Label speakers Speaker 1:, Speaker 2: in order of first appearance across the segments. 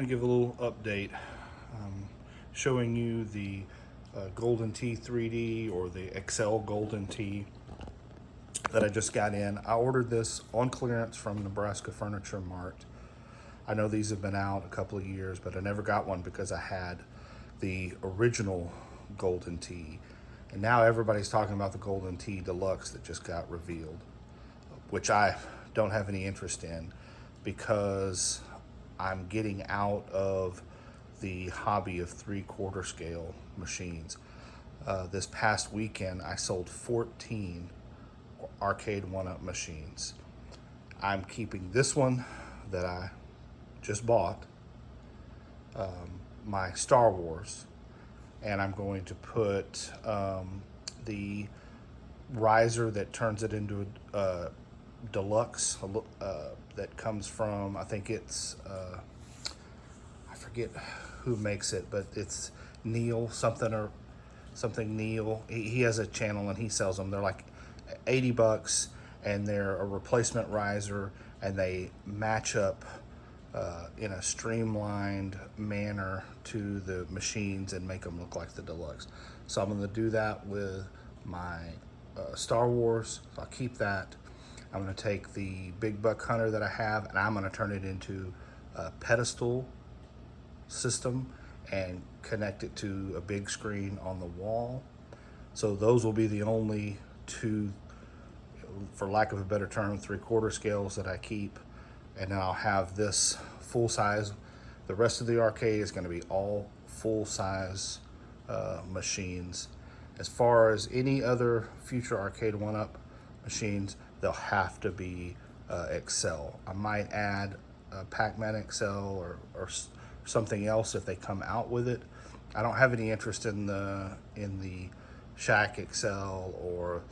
Speaker 1: give a little update showing you the Golden Tee 3D or the Excel Golden Tee that I just got in. I ordered this on clearance from Nebraska Furniture Mart. I know these have been out a couple of years, but I never got one because I had the original Golden Tee. And now everybody's talking about the Golden Tee Deluxe that just got revealed, which I don't have any interest in because I'm getting out of the hobby of 3/4 scale machines. This past weekend, I sold 14 arcade one-up machines. I'm keeping this one that I just bought, my Star Wars, and I'm going to put the riser that turns it into a deluxe that comes from, I think it's I forget who makes it, but it's Neil something Neil. He has a channel and he sells them. They're like $80 and they're a replacement riser, and they match up in a streamlined manner to the machines and make them look like the deluxe. So I'm going to do that with my Star Wars. So I'll keep that. I'm going to take the Big Buck Hunter that I have, and I'm going to turn it into a pedestal system and connect it to a big screen on the wall. So those will be the only two, for lack of a better term, 3/4 scales that I keep. And then I'll have this full size. The rest of the arcade is going to be all full size machines. As far as any other future arcade one-up machines, they'll have to be Excel. I might add Pac-Man Excel or something else if they come out with it. I don't have any interest in the Shaq Excel or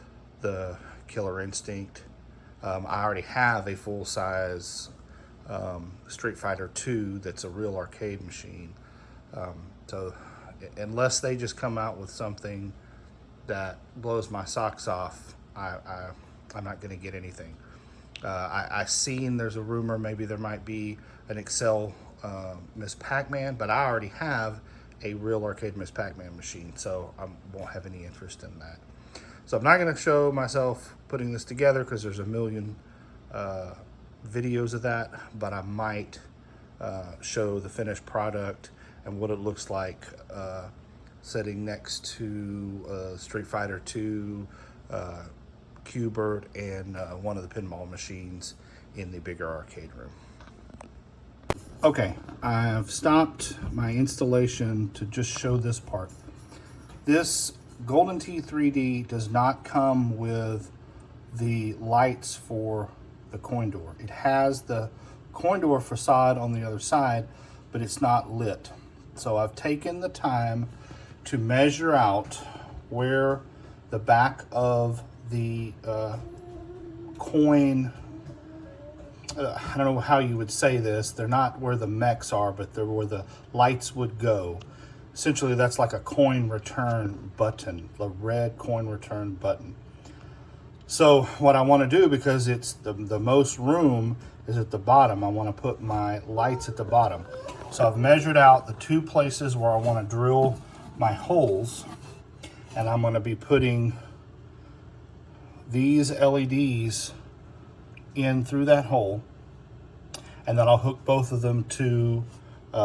Speaker 1: the Killer Instinct. I already have a full-size Street Fighter 2 that's a real arcade machine. So unless they just come out with something that blows my socks off, I'm not going to get anything. I seen there's a rumor maybe there might be an Excel Miss Pac-Man, but I already have a real arcade Miss Pac-Man machine, so I won't have any interest in that. So I'm not going to show myself putting this together because there's a million videos of that, but I might show the finished product and what it looks like sitting next to Street Fighter 2, Q*bert, and one of the pinball machines in the bigger arcade room. Okay, I've stopped my installation to just show this part. This Golden Tee 3D does not come with the lights for the coin door. It has the coin door facade on the other side, but it's not lit. So I've taken the time to measure out where the back of the coin, I don't know how you would say this, they're not where the mechs are, but they're where the lights would go. Essentially, that's like a coin return button, the red coin return button. So what I want to do, because it's the most room is at the bottom, I want to put my lights at the bottom. So I've measured out the two places where I want to drill my holes, and I'm going to be putting these LEDs in through that hole, and then I'll hook both of them to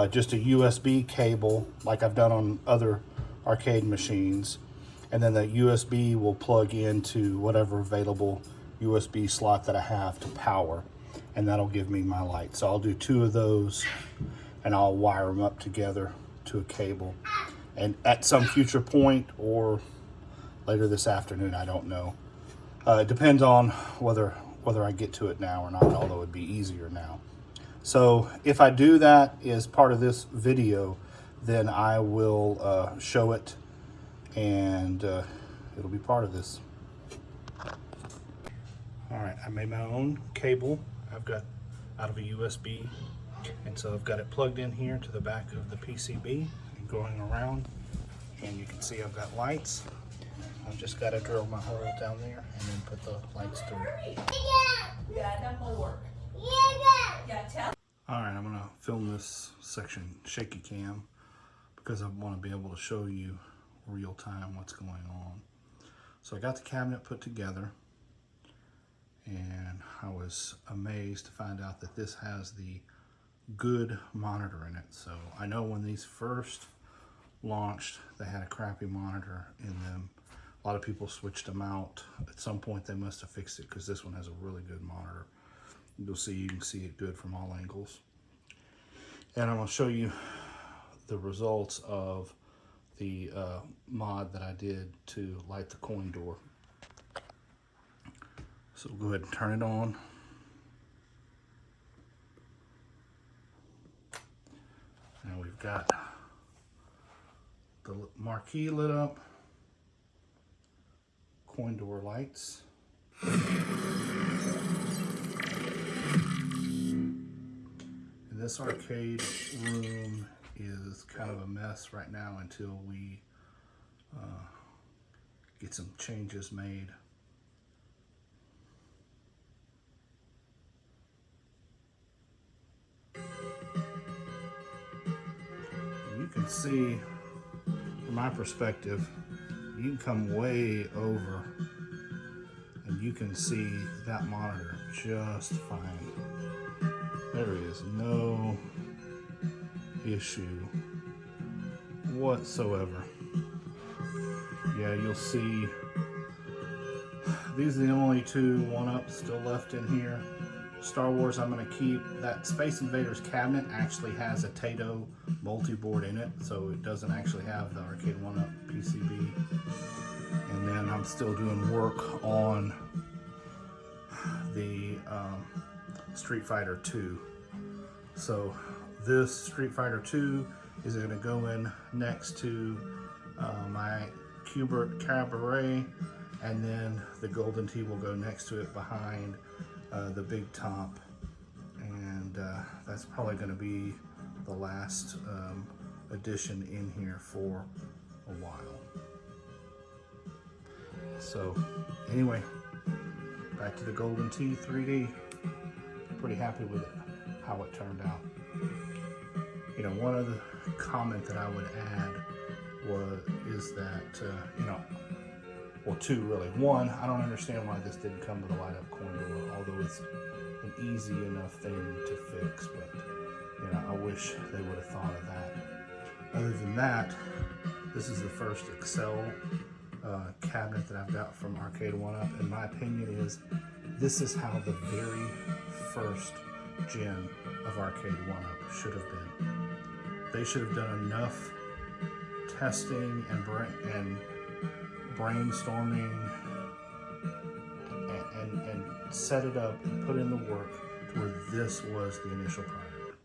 Speaker 1: just a USB cable like I've done on other arcade machines, and then the USB will plug into whatever available USB slot that I have to power, and that'll give me my light. So I'll do two of those and I'll wire them up together to a cable, and at some future point or later this afternoon, I don't know, it depends on whether I get to it now or not, although it'd be easier now. So if I do that as part of this video, then I will show it, and it'll be part of this. All right, I made my own cable. I've got out of a USB, and so I've got it plugged in here to the back of the PCB and going around, and you can see I've got lights. I've just got to drill my hole down there and then put the lights through. Yeah, that will work. Yeah, tell. All right, I'm gonna film this section shaky cam because I want to be able to show you real time what's going on. So I got the cabinet put together, and I was amazed to find out that this has the good monitor in it. So I know when these first launched, they had a crappy monitor in them. A lot of people switched them out. At some point they must have fixed it because this one has a really good monitor. You can see it good from all angles. And I'm going to show you the results of the mod that I did to light the coin door. So go ahead and turn it on. Now we've got the marquee lit up, coin door lights. And this arcade room is kind of a mess right now until we get some changes made. You can see, from my perspective, you can come way over and you can see that monitor just fine. There is no issue whatsoever. Yeah, you'll see these are the only two 1-ups still left in here. Star Wars I'm going to keep. That Space Invaders cabinet actually has a Tato multi-board in it, so it doesn't actually have the Arcade 1-up PCB. And then I'm still doing work on the Street Fighter 2. So this Street Fighter 2 is going to go in next to my Cubert Cabaret, and then the Golden Tee will go next to it behind the big top, and that's probably going to be the last addition in here for a while. So anyway, back to the Golden Tee 3D. Pretty happy with it, how it turned out. You know, one other comment that I would add is that well, two really. One, I don't understand why this didn't come with a light up coin door, although it's an easy enough thing to fix, but you know, I wish they would have thought of that. Other than that, this is the first Excel cabinet that I've got from Arcade 1-Up. In my opinion, this is how the very first gen of Arcade 1-Up should have been. They should have done enough testing and brainstorming and set it up and put in the work to where this was the initial product.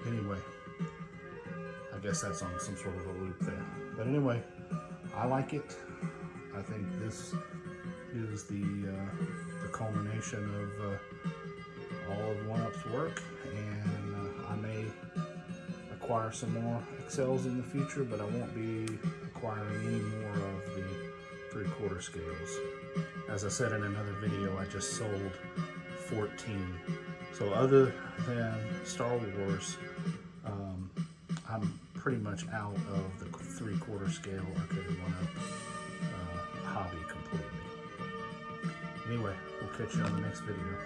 Speaker 1: Anyway, I guess that's on some sort of a loop there. But anyway, I like it. I think this is the culmination of all of 1-Up's work, and I may acquire some more Excels in the future, but I won't be acquiring any more of the 3/4 scales. As I said in another video, I just sold 14. So other than Star Wars, I'm pretty much out of the 3/4 scale Arcade 1-Up hobby completely. Anyway, we'll catch you on the next video.